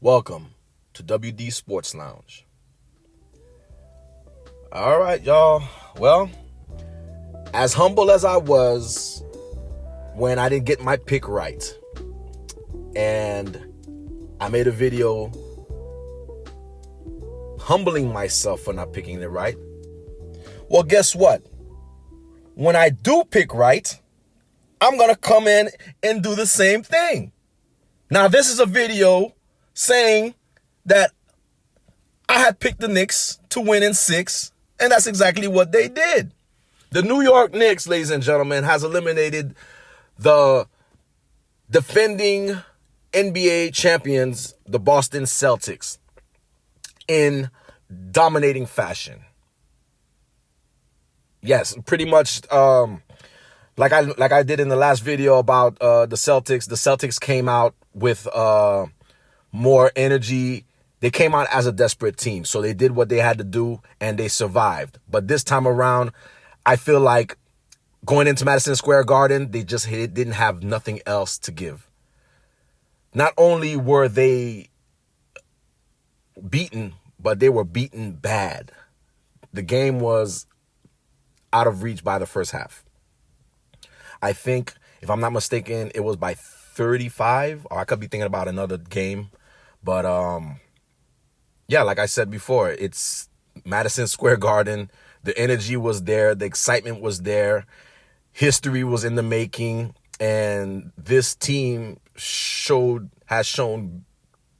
Welcome to WD Sports Lounge. All right, y'all. Well, as humble as I was when I didn't get my pick right, and I made a video humbling myself for not picking it right. Well, guess what? When I do pick right, I'm going to come in and do the same thing. Now, this is a video saying that I had picked the Knicks to win in 6, and that's exactly what they did. The New York Knicks, ladies and gentlemen, has eliminated the defending NBA champions, the Boston Celtics, in dominating fashion. Yes, pretty much like I did in the last video about the Celtics. The Celtics came out with more energy. They came out as a desperate team. So they did what they had to do and they survived. But this time around, I feel like going into Madison Square Garden, they just didn't have nothing else to give. Not only were they beaten, but they were beaten bad. The game was out of reach by the first half. I think, if I'm not mistaken, it was by 35, or I could be thinking about another game. But yeah, like I said before, it's Madison Square Garden. The energy was there. The excitement was there. History was in the making. And this team has shown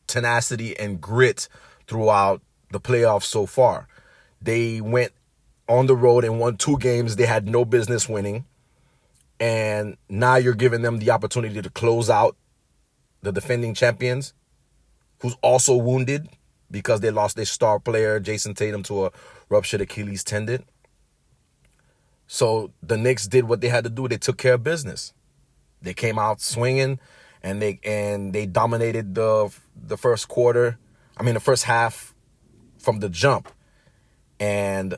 tenacity and grit throughout the playoffs so far. They went on the road and won 2 games they had no business winning. And now you're giving them the opportunity to close out the defending champions, who's also wounded because they lost their star player, Jason Tatum, to a ruptured Achilles tendon. So the Knicks did what they had to do. They took care of business. They came out swinging, and they dominated the first quarter. The first half from the jump. And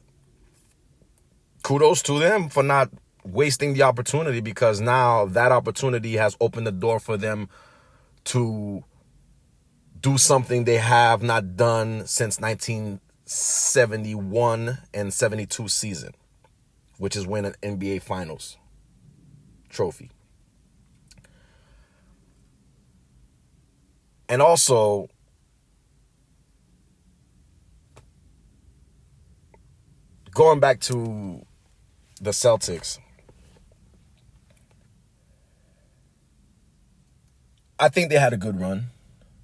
kudos to them for not wasting the opportunity, because now that opportunity has opened the door for them to do something they have not done since 1971 and 72 season, which is win an NBA Finals trophy. And also, going back to the Celtics, I think they had a good run.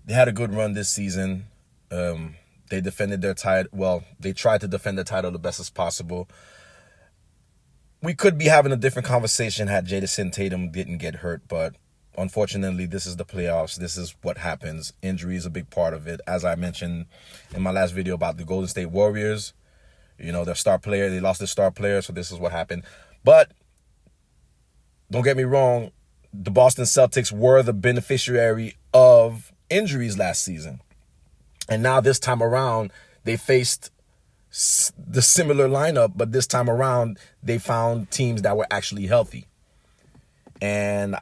They had a good run this season. They defended their title. Well, they tried to defend the title the best as possible. We could be having a different conversation had Jason Tatum didn't get hurt, but unfortunately, this is the playoffs. This is what happens. Injury is a big part of it. As I mentioned in my last video about the Golden State Warriors, their star player, they lost their star player, so this is what happened. But don't get me wrong, the Boston Celtics were the beneficiary of injuries last season. And now this time around, they faced the similar lineup, but this time around, they found teams that were actually healthy. And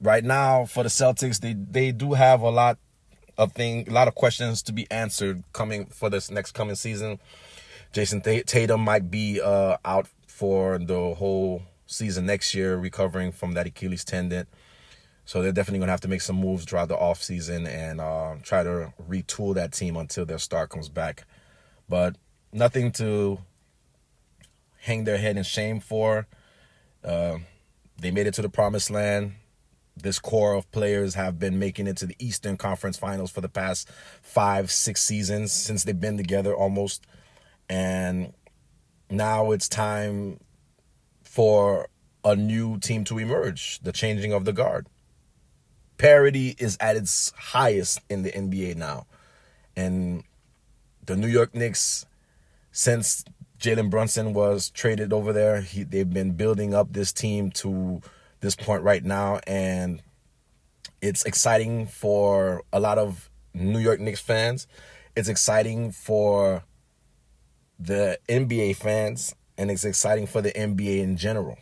right now, for the Celtics, they do have a lot of questions to be answered coming for this next coming season. Jason Tatum might be out for the whole season next year, recovering from that Achilles tendon. So they're definitely going to have to make some moves throughout the offseason and try to retool that team until their star comes back. But nothing to hang their head in shame for. They made it to the promised land. This core of players have been making it to the Eastern Conference Finals for the past 5-6 seasons since they've been together almost. And now it's time for a new team to emerge, the changing of the guard. Parity is at its highest in the NBA now. And the New York Knicks, since Jalen Brunson was traded over there, they've been building up this team to this point right now. And it's exciting for a lot of New York Knicks fans. It's exciting for the NBA fans, and it's exciting for the NBA in general.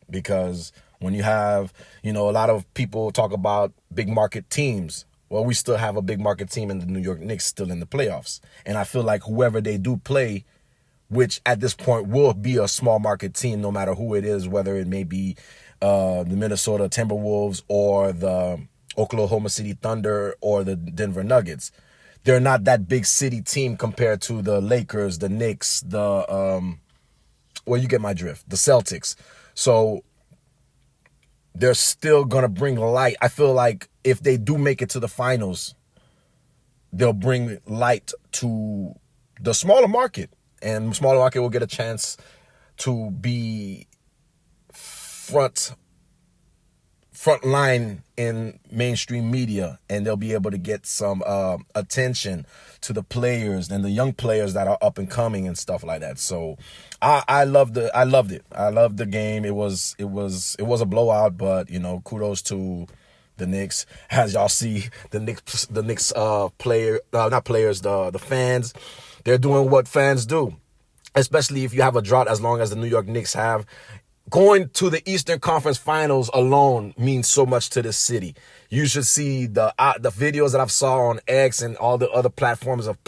Because when you have, a lot of people talk about big market teams. Well, we still have a big market team in the New York Knicks still in the playoffs. And I feel like whoever they do play, which at this point will be a small market team no matter who it is, whether it may be the Minnesota Timberwolves or the Oklahoma City Thunder or the Denver Nuggets. They're not that big city team compared to the Lakers, the Knicks, well, you get my drift, the Celtics. So they're still going to bring light. I feel like if they do make it to the finals, they'll bring light to the smaller market. And the smaller market will get a chance to be front line in mainstream media, and they'll be able to get some attention to the players and the young players that are up and coming and stuff like that. So I loved it. I loved the game. It was a blowout, but kudos to the Knicks. As y'all see, the Knicks the fans, they're doing what fans do, especially if you have a drought as long as the New York Knicks have. Going to the Eastern Conference Finals alone means so much to this city. You should see the videos that I've saw on X and all the other platforms of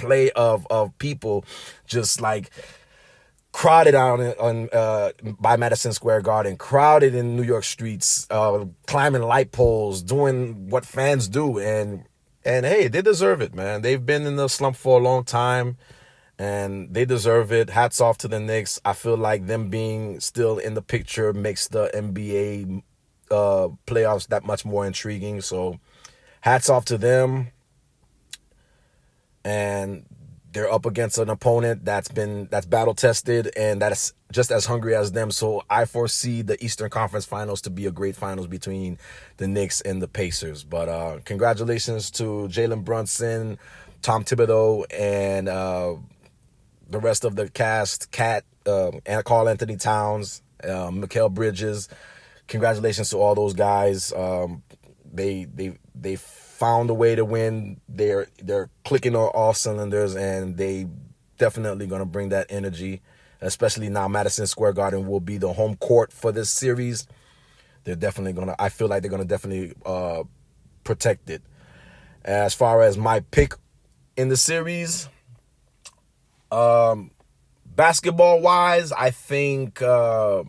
people just like crowded by Madison Square Garden, crowded in New York streets, climbing light poles, doing what fans do, and hey, they deserve it, man. They've been in the slump for a long time. And they deserve it. Hats off to the Knicks. I feel like them being still in the picture makes the NBA playoffs that much more intriguing. So hats off to them. And they're up against an opponent that's battle tested and that's just as hungry as them. So I foresee the Eastern Conference Finals to be a great finals between the Knicks and the Pacers. But congratulations to Jalen Brunson, Tom Thibodeau, and the rest of the cast, and Karl Anthony Towns, Mikal Bridges. Congratulations to all those guys. They found a way to win. They're clicking on all cylinders, and they definitely going to bring that energy, especially now Madison Square Garden will be the home court for this series. They're definitely going to, I feel like they're going to definitely protect it. As far as my pick in the series, basketball wise, I think the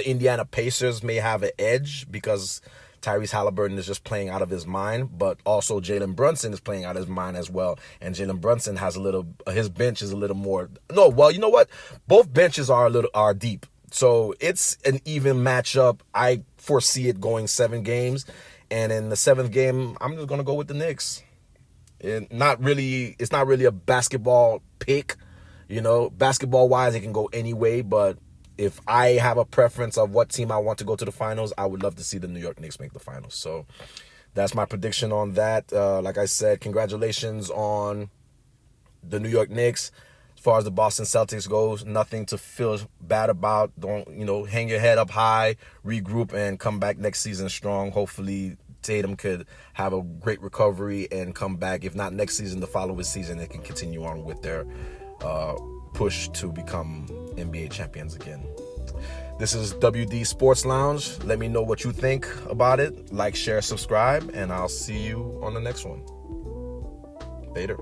Indiana Pacers may have an edge because Tyrese Halliburton is just playing out of his mind, but also Jalen Brunson is playing out of his mind as well. And Jalen Brunson has his bench is a little more. No, well, you know what? Both benches are deep, so it's an even matchup. I foresee it going 7 games, and in the 7th game, I'm just gonna go with the Knicks. It's not really a basketball pick, basketball wise, it can go any way. But if I have a preference of what team I want to go to the finals, I would love to see the New York Knicks make the finals. So that's my prediction on that. Like I said, congratulations on the New York Knicks. As far as the Boston Celtics goes, nothing to feel bad about. Don't, hang your head up high, regroup, and come back next season strong. Hopefully Tatum could have a great recovery and come back. If not next season, the following season, they can continue on with their push to become NBA champions again. This is WD Sports Lounge. Let me know what you think about it. Like, share, subscribe, and I'll see you on the next one. Later.